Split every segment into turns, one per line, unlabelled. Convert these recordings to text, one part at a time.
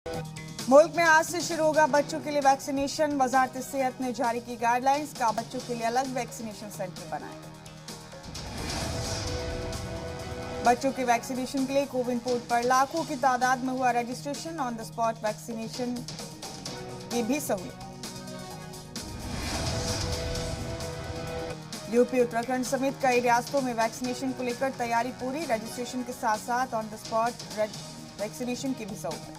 मुल्क में आज से शुरू होगा बच्चों के लिए वैक्सीनेशन। वजारत सेहत ने जारी की गाइडलाइंस का बच्चों के लिए अलग वैक्सीनेशन सेंटर बनाए। बच्चों के वैक्सीनेशन के लिए कोविन पोर्टल पर लाखों की तादाद में हुआ registration. On the spot vaccination की भी सहूलियत। यूपी उत्तराखंड समेत कई रियासतों में वैक्सीनेशन को लेकर तैयारी पूरी। रजिस्ट्रेशन के साथ साथ ऑन द स्पॉट वैक्सीनेशन की भी सहूलियत।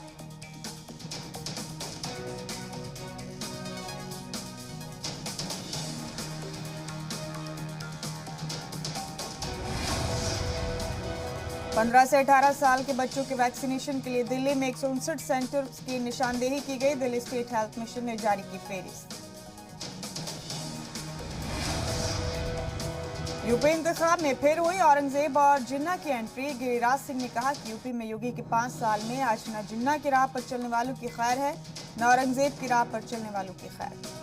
पंद्रह से 18 साल के बच्चों के वैक्सीनेशन के लिए दिल्ली में 159 सेंटर्स की निशानदेही की गई। दिल्ली स्टेट हेल्थ मिशन ने जारी की फेहरिस्त। यूपी इंतखाब में फिर हुई औरंगजेब और जिन्ना की एंट्री। गिरिराज सिंह ने कहा कि यूपी में योगी के 5 साल में आज न जिन्ना की राह पर चलने वालों की खैर है, न औरंगजेब की राह पर चलने वालों की खैर।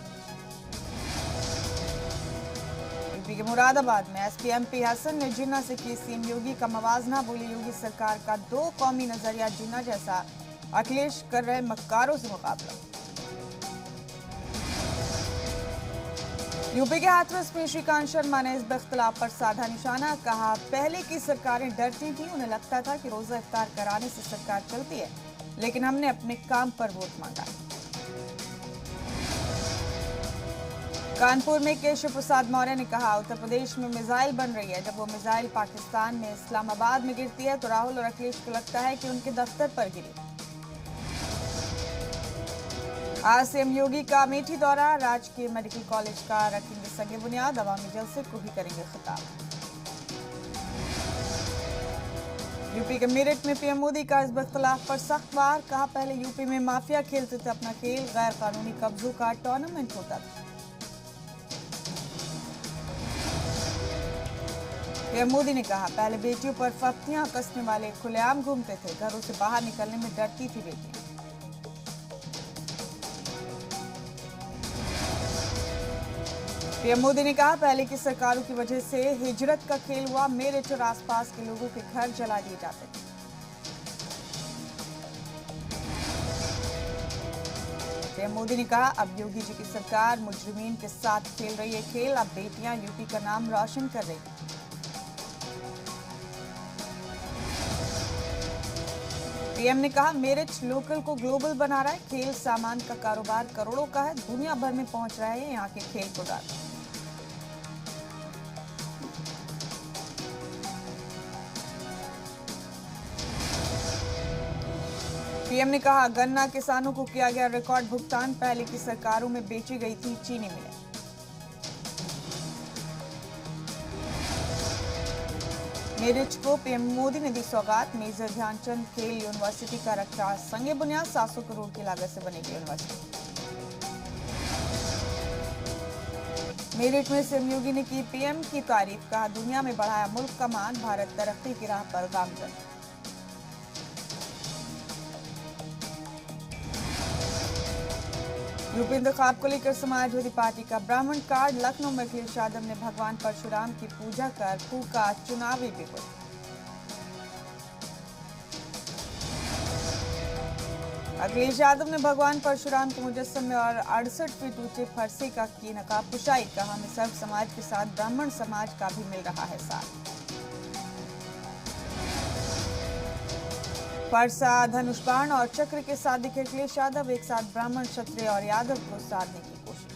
यूपी के मुरादाबाद में एसपी एमपी हसन ने जिन्ना से की सीएम योगी का मवाजना। बोले योगी सरकार का 2 कौमी नजरिया जिन्ना जैसा, अखिलेश कर रहे मक्कारों से मुकाबला। यूपी के हाथरस में श्रीकांत शर्मा ने इस इख्तिलाफ पर साधा निशाना। कहा पहले की सरकारें डरती थी, उन्हें लगता था कि रोजा इफ्तार कराने से सरकार चलती है, लेकिन हमने अपने काम पर वोट मांगा। कानपुर में केशव प्रसाद मौर्य ने कहा उत्तर प्रदेश में मिसाइल बन रही है। जब वो मिसाइल पाकिस्तान में इस्लामाबाद में गिरती है तो राहुल और अखिलेश को लगता है कि उनके दफ्तर पर गिरी। आज सीएम योगी का अमेठी दौरा। राजकीय मेडिकल कॉलेज का रखेंगे संगे बुनियाद। अवामी जलसे को भी करेंगे खिताब। यूपी के मेरठ में पीएम मोदी का इस इख्तिलाफ पर सख्त वार। कहा पहले यूपी में माफिया खेलते थे अपना खेल, गैर कानूनी कब्जों का टूर्नामेंट होता था। पीएम मोदी ने कहा पहले बेटियों पर फफ्तियां कसने वाले खुलेआम घूमते थे, घरों से बाहर निकलने में डरती थी बेटियां। पीएम मोदी ने कहा पहले की सरकारों की वजह से हिजरत का खेल हुआ। मेरठ और आसपास के लोगों के घर जला दिए जाते थे। पीएम मोदी ने कहा अब योगी जी की सरकार मुजरिमीन के साथ खेल रही है खेल। अब बेटियां यूपी का नाम रोशन कर रही हैं। पीएम ने कहा मेरठ लोकल को ग्लोबल बना रहा है। खेल सामान का कारोबार करोड़ों का है, दुनिया भर में पहुंच रहे हैं यहाँ के खेल प्रोडक्ट। पीएम ने कहा गन्ना किसानों को किया गया रिकॉर्ड भुगतान। पहले की सरकारों में बेची गई थी चीनी मिलें। मेरठ को पीएम मोदी ने दी सौगात। मेजर ध्यानचंद खेल यूनिवर्सिटी का रखा संगे बुनियाद। 700 करोड़ की लागत से बनेगी यूनिवर्सिटी। मेरठ में सीएम योगी ने की पीएम की तारीफ। कहा दुनिया में बढ़ाया मुल्क का मान, भारत तरक्की की राह पर गामजन। यूपी इंतखाब को लेकर समाजवादी पार्टी का ब्राह्मण कार्ड। लखनऊ में अखिलेश यादव ने भगवान परशुराम की पूजा कर फूका चुनावी बिगुल। अखिलेश यादव ने भगवान परशुराम के मुजस्सम में और 68 फीट ऊंचे फरसे का की नकाब कुशाई। कहा हमें सर्व समाज के साथ ब्राह्मण समाज का भी मिल रहा है साथ। फरसा धनुष बाण और चक्र के साथ दिखे अखिलेश यादव। एक साथ ब्राह्मण क्षत्रिय और यादव को साधने की कोशिश।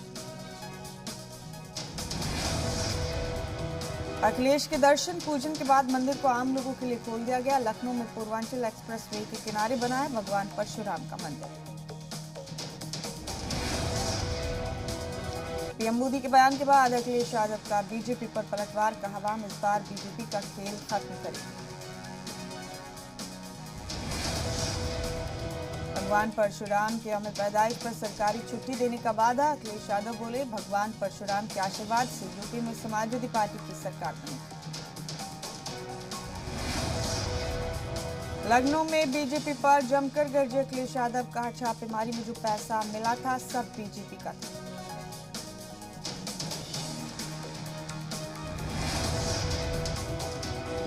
अखिलेश के दर्शन पूजन के बाद मंदिर को आम लोगों के लिए खोल दिया गया। लखनऊ में पूर्वांचल एक्सप्रेस वे के किनारे बना है भगवान परशुराम का मंदिर। पीएम मोदी के बयान के बाद अखिलेश यादव का बीजेपी पर पलटवार। कहा हम इस बार बीजेपी का खेल खत्म करेंगे। भगवान परशुराम के यौम पैदाइश पर सरकारी छुट्टी देने का वादा। अखिलेश यादव बोले भगवान परशुराम के आशीर्वाद से यूपी में समाजवादी पार्टी की सरकार बनी। लखनऊ में बीजेपी पर जमकर गरजे अखिलेश यादव। कहा छापेमारी में जो पैसा मिला था सब बीजेपी का था।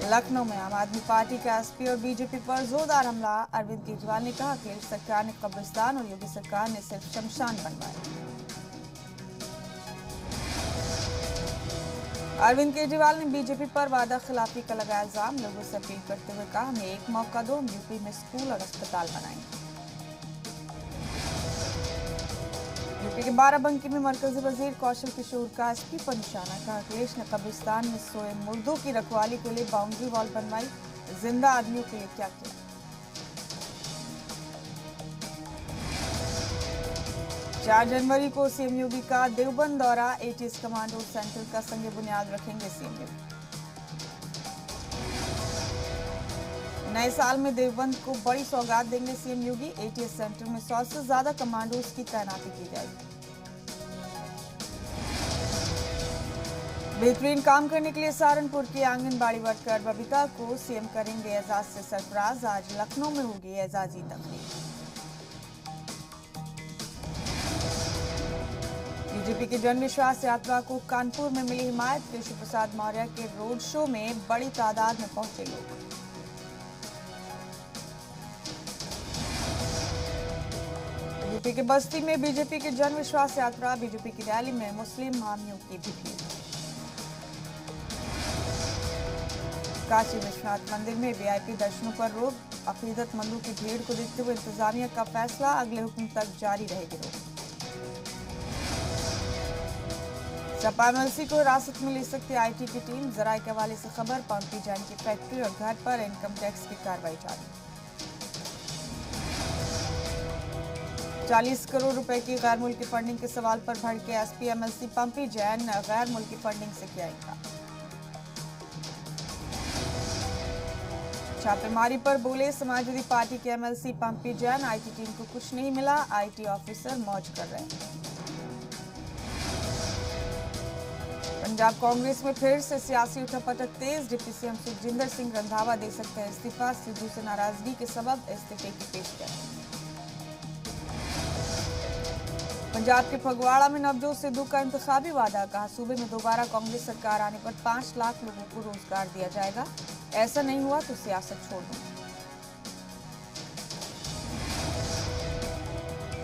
लखनऊ में आम आदमी पार्टी के एसपी और बीजेपी पर जोरदार हमला। अरविंद केजरीवाल ने कहा अखिलेश सरकार ने कब्रिस्तान और योगी सरकार ने सिर्फ शमशान बनवाए। अरविंद केजरीवाल ने बीजेपी पर वादा खिलाफी का लगाया इल्जाम। लोगों से अपील करते हुए कहा हमें एक मौका दो, हम यूपी में स्कूल और अस्पताल बनाएंगे। यूपी के बाराबंकी में मरकजी वजीर कौशल किशोर का एसपी पर निशाना। कहा अखिलेश ने कब्रिस्तान में सोए मुर्दों की रखवाली के लिए बाउंड्री वॉल बनवाई, जिंदा आदमियों के लिए क्या किया। 4 जनवरी को सीएम योगी का देवबंद दौरा। एटीएस कमांडो सेंटर का संग बुनियाद रखेंगे सीएम योगी। नए साल में देवबंद को बड़ी सौगात देंगे सीएम योगी। एटीएस सेंटर में 100 से ज्यादा कमांडोज की तैनाती की जाएगी। बेहतरीन काम करने के लिए सहारनपुर की आंगनबाड़ी वर्कर बबीता को सीएम करेंगे एजाज से सरफराज। आज लखनऊ में होगी एजाजी तकरीब। बीजेपी की जन विश्वास यात्रा को कानपुर में मिली हिमायत। केशव प्रसाद मौर्य के रोड शो में बड़ी तादाद में पहुंचे लोग। यूपी के बस्ती में बीजेपी की जन विश्वास यात्रा। बीजेपी की रैली में मुस्लिम हामियों की भी भीड़। काशी विश्वनाथ मंदिर में वीआईपी दर्शनों पर रोक। अकीदतमंदों की भीड़ को देखते हुए इंतजामिया का फैसला, अगले हुक्म तक जारी रहेगी रोक। सपा एमएलसी को हिरासत में ले सकती आईटी की टीम। जराये के हवाले से खबर। पंपी जैन की फैक्ट्री और घर पर इनकम टैक्स की कार्रवाई जारी। 40 करोड़ रुपए की गैर मुल्की फंडिंग के सवाल पर भड़के एसपी एमएलसी पंपी जैन। गैर मुल्की फंडिंग से किया इनकार। छापेमारी पर बोले समाजवादी पार्टी के MLC pumping Jain. IT team को कुछ नहीं मिला, आईटी ऑफिसर मौज कर रहे हैं। पंजाब कांग्रेस में फिर से सियासी उठापटक तेज। डिप्टी सीएम सुखजिंदर सिंह रंधावा दे सकते हैं इस्तीफा। सिद्धू से नाराजगी के सबब इस्तीफे की पेशकश। पंजाब के फगवाड़ा में नवजोत सिद्धू का इंतखाबी वादा। कहा सूबे में दोबारा कांग्रेस सरकार आने पर 5 लाख लोगों को रोजगार दिया जाएगा। ऐसा नहीं हुआ तो सियासत छोड़ दूंगा।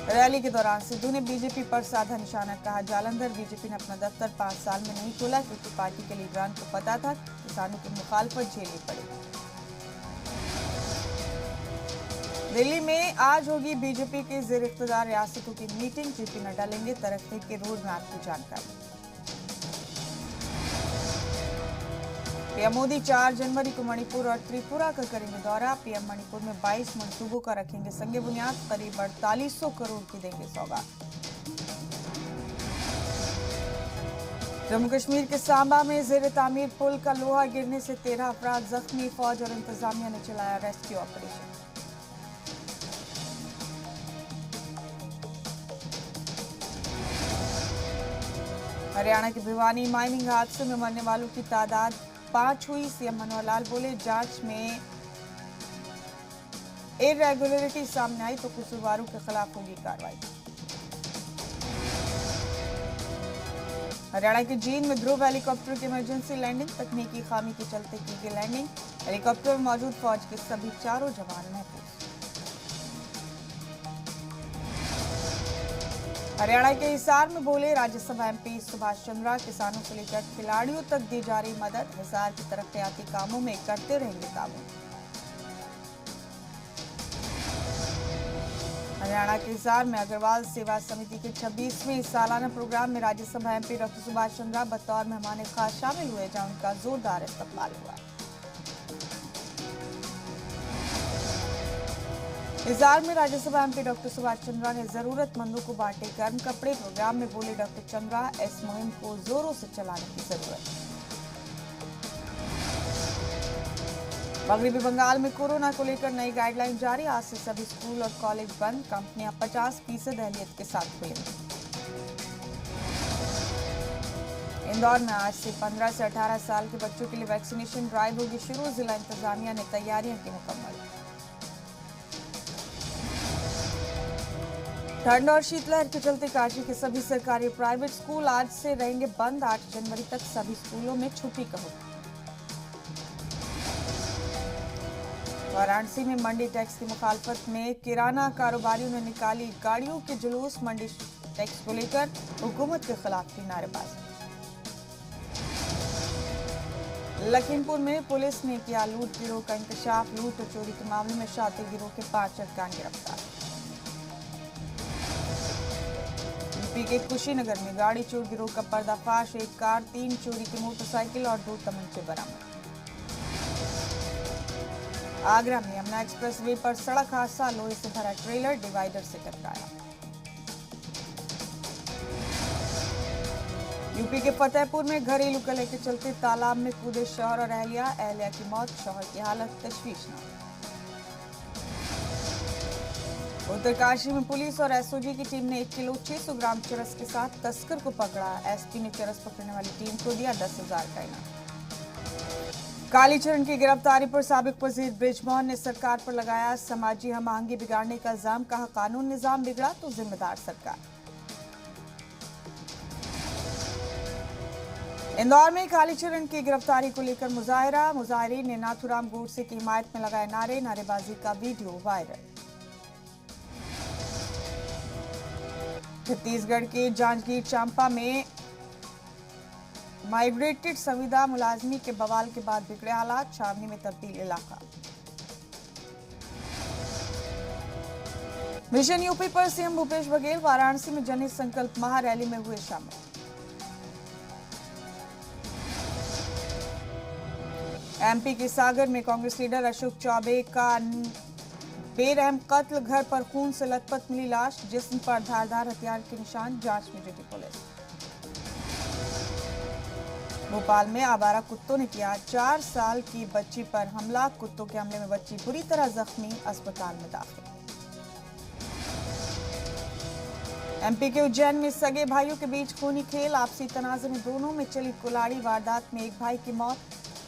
रैली के दौरान सिद्धू ने बीजेपी पर साधा निशाना। कहा जालंधर बीजेपी ने अपना दफ्तर 5 साल में नहीं खोला क्योंकि पार्टी के लीडरान को पता था किसानों की मुखालफत झेलनी पड़ेगी। दिल्ली में आज होगी बीजेपी के ज़ेर इख्तियार रियासतों की मीटिंग। जेपी नड्डा लेंगे तरक्की के रोड मैप की जानकारी। पीएम मोदी 4 जनवरी को मणिपुर और त्रिपुरा का करेंगे दौरा। पीएम मणिपुर में 22 मंसूबों का रखेंगे संग बुनियाद। करीब 4800 करोड़ की देंगे सौगात। जम्मू कश्मीर के सांबा में ज़ेर तामीर पुल का लोहा गिरने से 13 अफराद जख्मी। फौज और इंतजामिया ने चलाया रेस्क्यू ऑपरेशन। हरियाणा के भिवानी माइनिंग हादसे में मरने वालों की तादाद 5 हुई। सीएम मनोहर लाल बोले जांच में इरेगुलरिटी सामने आई तो कसूरवारों के खिलाफ होगी कार्रवाई। हरियाणा के जींद में ध्रुव हेलीकॉप्टर की इमरजेंसी लैंडिंग। तकनीकी खामी के चलते की गई लैंडिंग। हेलीकॉप्टर में मौजूद फौज के सभी 4 जवान महफूज। हरियाणा के हिसार में बोले राज्यसभा एमपी सुभाष चंद्रा। किसानों से लेकर खिलाड़ियों तक दी जा रही मदद। हिसार के तरक्याती कामों में करते रहेंगे ताउन। हरियाणा के हिसार में अग्रवाल सेवा समिति के 26वें सालाना प्रोग्राम में राज्यसभा एमपी डॉक्टर सुभाष चंद्रा बतौर मेहमान खास शामिल हुए, जहां उनका जोरदार इस्तकबाल हुआ। हिसार में राज्यसभा एमपी डॉक्टर सुभाष चंद्रा ने जरूरतमंदों को बांटे गर्म कपड़े। प्रोग्राम में बोले डॉक्टर चंद्रा इस मुहिम को जोरों से चलाने की जरूरत है। मगरबी बंगाल में कोरोना को लेकर नई गाइडलाइन जारी। आज से सभी स्कूल और कॉलेज बंद। कंपनियां 50% अहलियत के साथ खुलेंगी। इंदौर में आज से 15 से 18 साल के बच्चों के लिए वैक्सीनेशन ड्राइव होगी शुरू। जिला इंतजामिया ने तैयारियां की मुकम्मल। ठंड और शीतलहर के चलते काशी के सभी सरकारी और प्राइवेट स्कूल आज से रहेंगे बंद। 8 जनवरी तक सभी स्कूलों में छुट्टी का होगा। वाराणसी में मंडी टैक्स की मुखालफत में किराना कारोबारियों ने निकाली गाड़ियों के जुलूस। मंडी टैक्स को लेकर हुकूमत के खिलाफ की नारेबाजी। लखीमपुर में पुलिस ने किया लूट गिरोह का इंकशाफ। लूट और चोरी के मामले में शातिर गिरोह के 5 अरकान गिरफ्तार। यूपी के कुशीनगर में गाड़ी चोर गिरोह का पर्दाफाश। एक कार, 3 चोरी की मोटरसाइकिल और 2 तमंचे बरामद। आगरा में यमुना एक्सप्रेसवे पर सड़क हादसा। लोहे से भरा ट्रेलर डिवाइडर से टकराया। यूपी के फतेहपुर में घरेलू कलह के चलते तालाब में कूदे शौहर और अहलिया की मौत। शौहर की हालत तशवीशनाक। उत्तरकाशी में पुलिस और एसओजी की टीम ने 1 किलो 600 ग्राम चरस के साथ तस्कर को पकड़ा। एसपी ने चरस पकड़ने वाली टीम को दिया 10,000 का इनाम। कालीचरण की गिरफ्तारी पर साबिक वजीर बृजमोहन ने सरकार पर लगाया समाजी हम आहंगी बिगाड़ने का इल्जाम। कहा, कानून निजाम बिगड़ा तो जिम्मेदार सरकार। इंदौर में कालीचरण की गिरफ्तारी को लेकर मुजाहिरा। मुजाहिरीन ने नाथूराम गोडसे की हिमायत में लगाए नारे। नारेबाजी का वीडियो वायरल। छत्तीसगढ़ के जांजगीर चांपा में माइग्रेटेड संविदा मुलाजमी के बवाल के बाद बिगड़े हालात। छावनी में तब्दील इलाका। मिशन यूपी पर सीएम भूपेश बघेल वाराणसी में जन संकल्प महारैली में हुए शामिल। एमपी के सागर में कांग्रेस लीडर अशोक चौबे का बेरहम कत्ल। घर पर खून से लथपथ मिली लाश। जिस्म पर धारदार हथियार के निशान। जांच में जुटी पुलिस। भोपाल में आवारा कुत्तों ने किया 4 साल की बच्ची पर हमला। कुत्तों के हमले में बच्ची बुरी तरह जख्मी, अस्पताल में दाखिल। एमपी के उज्जैन में सगे भाइयों के बीच खूनी खेल। आपसी तनाजे में दोनों में चली कुल्हाड़ी। वारदात में एक भाई की मौत।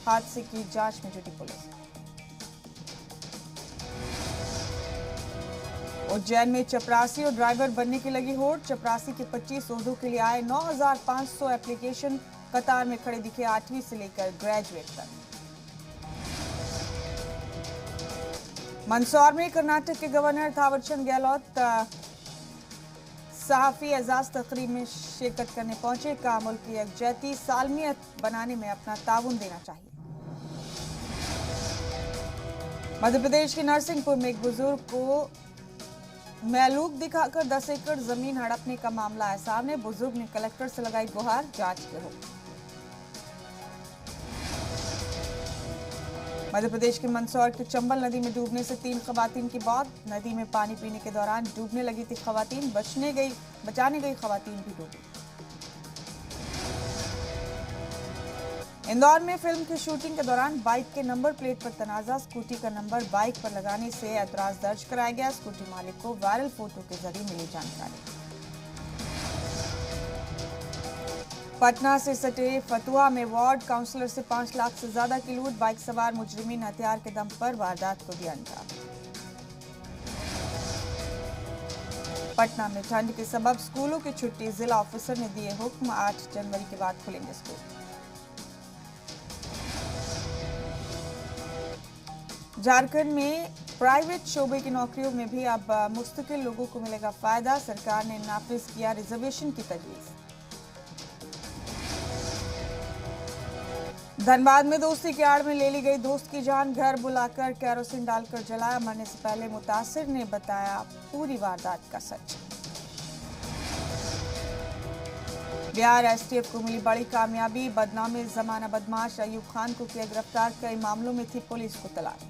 हादसे की जांच में जुटी पुलिस। उज्जैन में चपरासी और ड्राइवर बनने की लगी होड़। चपरासी के 25 ओहदों के लिए आए 9,500 एप्लीकेशन। कतार में खड़े दिखे 8वीं से लेकर ग्रेजुएट तक। मंदसौर में कर्नाटक के गवर्नर थावरचंद गहलोत सहाफी एजाज तकरीब में शिरकत करने पहुंचे। कहा, मुल्क की यकजहती सालमियत बनाने में अपना ताउन देना चाहिए। मध्य प्रदेश के नरसिंहपुर में एक बुजुर्ग को मैलूक दिखाकर 10 एकड़ जमीन हड़पने का मामला है सामने। बुजुर्ग ने कलेक्टर से लगाई गुहार। जांच के हो। मध्य प्रदेश के मंदसौर के चंबल नदी में डूबने से 3 खवातीन की मौत। नदी में पानी पीने के दौरान डूबने लगी थी खवातीन। बचाने गई खवातीन भी डूबी। इंदौर में फिल्म की शूटिंग के दौरान बाइक के नंबर प्लेट पर तनाजा। स्कूटी का नंबर बाइक पर लगाने से ऐतराज दर्ज कराया गया। स्कूटी मालिक को वायरल फोटो के जरिए मिली जानकारी। पटना से सटे फतुहा में वार्ड काउंसलर से 5 लाख से ज्यादा की लूट। बाइक सवार मुजरिमीन हथियार के दम पर वारदात को दिया अंजाम। पटना में ठंड के सबब स्कूलों की छुट्टी। जिला ऑफिसर ने दिए हुक्म। 8 जनवरी के बाद खुलेंगे स्कूल। झारखंड में प्राइवेट शोबे की नौकरियों में भी अब मुस्तकिल लोगों को मिलेगा फायदा। सरकार ने नाफिज किया रिजर्वेशन की तजवीज। धनबाद में दोस्ती की आड़ में ले ली गई दोस्त की जान। घर बुलाकर केरोसिन डालकर जलाया। मरने से पहले मुतासिर ने बताया पूरी वारदात का सच। बिहार एसटीएफ को मिली बड़ी कामयाबी। बदनामी जमाना बदमाश अयूब खान को किया गिरफ्तार। कई मामलों में थी पुलिस को तलाश।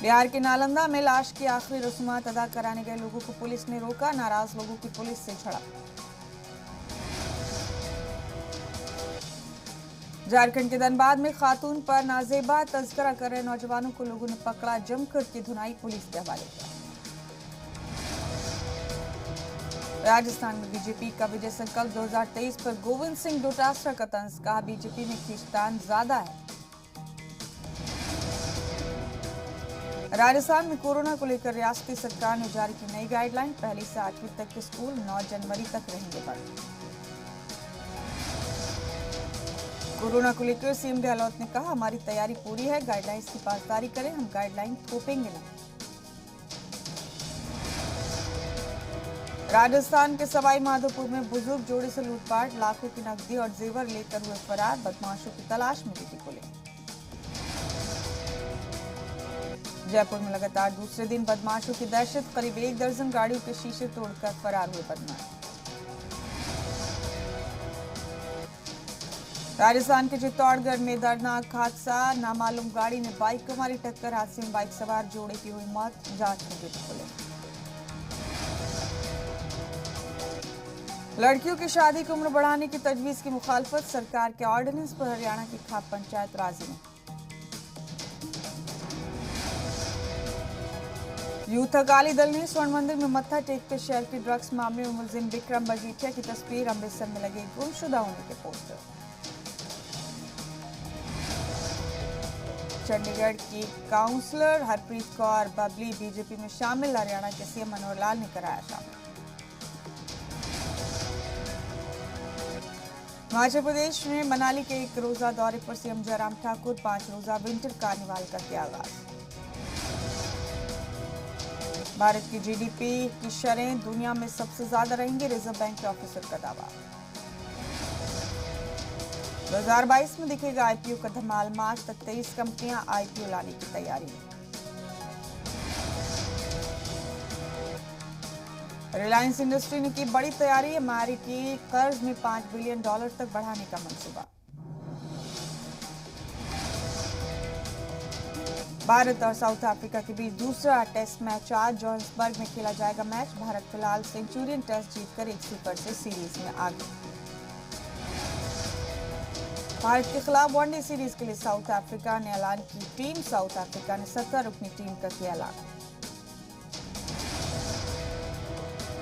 बिहार के नालंदा में लाश की आखिरी रस्मात अदा कराने गए लोगों को पुलिस ने रोका। नाराज लोगों की पुलिस से झड़प। झारखंड के धनबाद में खातून पर नाजेबा तस्करा कर रहे नौजवानों को लोगों ने पकड़ा। जमकर की धुनाई पुलिस के हवाले किया। राजस्थान में बीजेपी का विजय संकल्प 2023 पर गोविंद सिंह डोटासरा का तंज। कहा, बीजेपी में खींचतान ज्यादा है। राजस्थान में कोरोना को लेकर रियासती सरकार ने जारी की नई गाइडलाइन। 1 से 8वीं तक के स्कूल 9 जनवरी तक रहेंगे बंद। कोरोना को लेकर सीएम गहलोत ने कहा, हमारी तैयारी पूरी है, गाइडलाइंस की पासदारी करें, हम गाइडलाइन थोपेंगे नहीं। राजस्थान के सवाई माधोपुर में बुजुर्ग जोड़े से लूटपाट, लाखों की नकदी और जेवर लेकर हुए फरार, बदमाशों की तलाश में जुटी पुलिस। जयपुर में लगातार दूसरे दिन बदमाशों की दहशत, करीब 1 दर्जन गाड़ियों के शीशे तोड़कर फरार हुए बदमाश। राजस्थान के चित्तौड़गढ़ में दर्दनाक हादसा, नामालूम गाड़ी ने बाइक को मारी टक्कर, हादसे में बाइक सवार जोड़े की हुई मौत, जांच में जुटी पुलिस। लड़कियों की शादी की उम्र बढ़ाने की तजवीज की मुखालफत, सरकार के ऑर्डिनेंस पर हरियाणा की खाप पंचायत राजी नहीं। यूथ अकाली दल ने स्वर्ण मंदिर में मत्था टेककर शहर के ड्रग्स मामले में मुलजिम विक्रम मजीठिया की तस्वीर, अमृतसर में लगे गुमशुदा होने के पोस्टर। चंडीगढ़ की काउंसलर हरप्रीत कौर बबली बीजेपी में शामिल, हरियाणा के सीएम मनोहर लाल ने कराया शामिल। हिमाचल प्रदेश में मनाली के 1 रोजा दौरे पर सीएम जयराम ठाकुर, 5 रोजा विंटर कार्निवाल का किया आगाज। भारत की जीडीपी की शरह दुनिया में सबसे ज्यादा रहेंगे, रिजर्व बैंक के ऑफिसर का दावा। 2022 में दिखेगा आईपीओ का धमाल, मार्च तक 23 कंपनियां आईपीओ लाने की तैयारी में। रिलायंस इंडस्ट्री ने की बड़ी तैयारी, एमआरई की कर्ज में $5 बिलियन तक बढ़ाने का मंसूबा। भारत और साउथ अफ्रीका के बीच दूसरा टेस्ट मैच आज जोहान्सबर्ग में खेला जाएगा मैच। भारत फिलहाल सेंचुरियन टेस्ट जीतकर 1-0 से सीरीज में आगे। भारत के खिलाफ वनडे सीरीज के लिए साउथ अफ्रीका ने ऐलान की टीम, साउथ अफ्रीका ने 17 रुकनी टीम का किया ऐलान।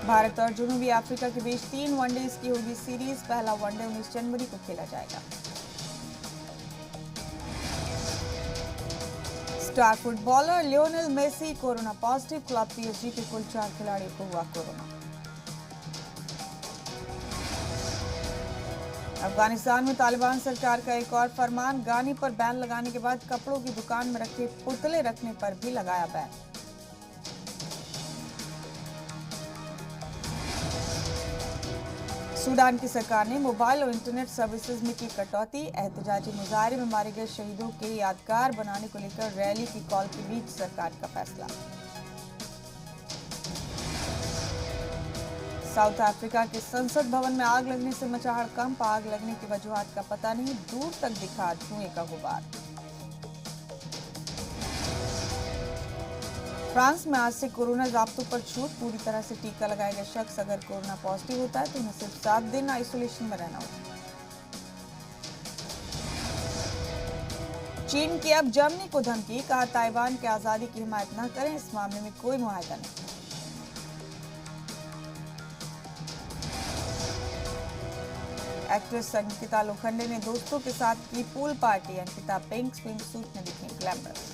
भारत और जनूबी अफ्रीका के बीच 3 वनडेज की होगी सीरीज, पहला वनडे 19 जनवरी को खेला जाएगा। Star footballer Lionel Messi corona positive, club PSG के कुल 4 खिलाड़ियों को हुआ कोरोना। अफगानिस्तान में तालिबान सरकार का एक और फरमान, गानी पर बैन लगाने के बाद कपड़ों की दुकान में रखे पुतले रखने पर भी लगाया बैन। सूडान की सरकार ने मोबाइल और इंटरनेट सर्विसेज में की कटौती, एहतजाजी मुजाहरे में मारे गए शहीदों के यादगार बनाने को लेकर रैली की कॉल के बीच सरकार का फैसला। साउथ अफ्रीका के संसद भवन में आग लगने से मचा हड़कंप, आग लगने की वजूहात का पता नहीं, दूर तक दिखा धुएं का गुबार। फ्रांस में आज से कोरोना ज़ाब्तों पर छूट, पूरी तरह से टीका लगाएगा शख्स अगर कोरोना पॉजिटिव होता है तो उन्हें सिर्फ 7 दिन आइसोलेशन में रहना होगा। चीन की अब जर्मनी को धमकी, कहा ताइवान की आजादी की हिमायत न करें, इस मामले में कोई मुआहदा नहीं। एक्ट्रेस अंकिता लोखंडे ने दोस्तों के साथ की pool party, Ankita pink swim suit में दिखी ग्लैमरस।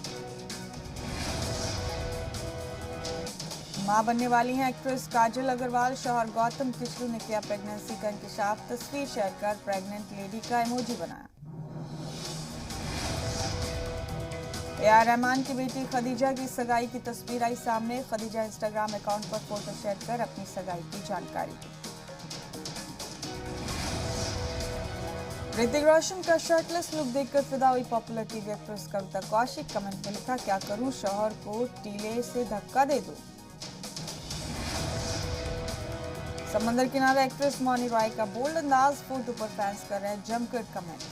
मां बनने वाली हैं एक्ट्रेस काजल अग्रवाल, शौहर गौतम किचलू ने किया प्रेगनेंसी का इंकशाफ, तस्वीर शेयर कर प्रेग्नेंट लेडी का इमोजी बनाया। ए.आर. रहमान की बेटी खदीजा की सगाई की तस्वीर आई सामने, खदीजा इंस्टाग्राम अकाउंट पर फोटो शेयर कर अपनी सगाई की जानकारी दी। ऋतिक रोशन का शर्टलेस लुक देखकर फिदा हुई पॉपुलर टीवी एक्ट्रेस कविता कौशिक, कमेंट में लिखा, क्या करूं शौहर को टीले से धक्का दे दूं। समंदर किनारे एक्ट्रेस मौनी रॉय का बोल्ड अंदाज, फोटो पर फैंस कर रहे हैं जमकर कमेंट।